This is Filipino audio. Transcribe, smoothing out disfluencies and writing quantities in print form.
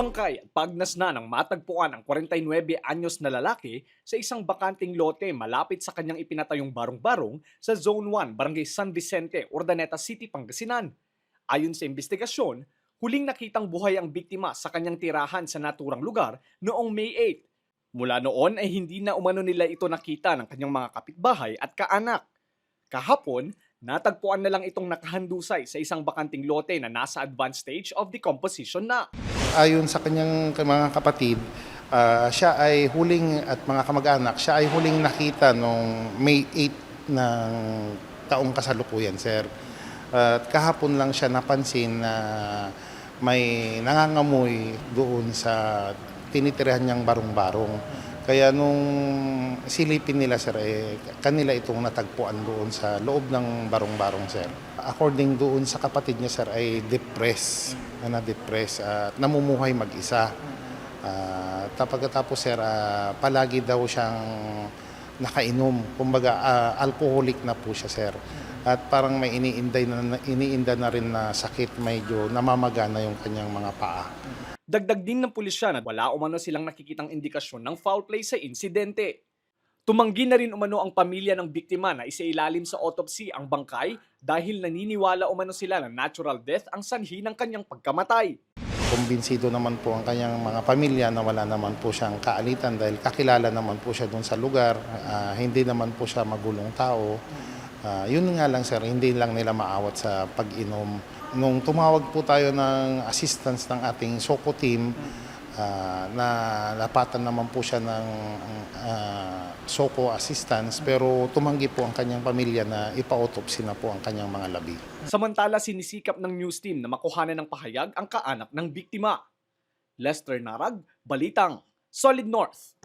Bangkay at pagnas na ng matagpuan ang 49 anyos na lalaki sa isang bakanting lote malapit sa kanyang ipinatayong barong-barong sa Zone 1, Barangay San Vicente, Urdaneta City, Pangasinan. Ayon sa investigasyon, huling nakitang buhay ang biktima sa kanyang tirahan sa naturang lugar noong May 8. Mula noon ay hindi na umano nila ito nakita ng kanyang mga kapitbahay at kaanak. Kahapon, natagpuan na lang itong nakahandusay sa isang bakanting lote na nasa advanced stage of decomposition na. Ayon sa kanyang mga kapatid, siya ay huling at mga kamag-anak, siya ay huling nakita noong May 8 ng taong kasalukuyan, sir. At kahapon lang siya napansin na may nangangamoy doon sa tinitirahan niyang barong-barong. Kaya nung silipin nila, sir, kanila itong natagpuan doon sa loob ng barong-barong, sir. According doon sa kapatid niya, sir, ay depressed, at namumuhay mag-isa. Pagkatapos, sir, palagi daw siyang nakainom. Kumbaga, alcoholic na po siya, sir. At parang may iniinda na rin na sakit, medyo namamagana yung kanyang mga paa. Dagdag din ng pulisya na wala umano silang nakikitang indikasyon ng foul play sa insidente. Tumanggi na rin umano ang pamilya ng biktima na isailalim sa autopsy ang bangkay dahil naniniwala umano sila na natural death ang sanhi ng kanyang pagkamatay. Kumbinsido naman po ang kanyang mga pamilya na wala naman po siyang kaalitan dahil kakilala naman po siya doon sa lugar, hindi naman po siya magulong tao. Yun nga lang, sir, hindi lang nila maawat sa pag-inom. Nung tumawag po tayo ng assistance ng ating SOCO team, na napatan naman po siya ng SOCO assistance, pero tumanggi po ang kanyang pamilya na ipa-autopsy na po ang kanyang mga labi. Samantala, sinisikap ng news team na makuhanan ng pahayag ang kaanak ng biktima. Lester Narag, Balitang, Solid North.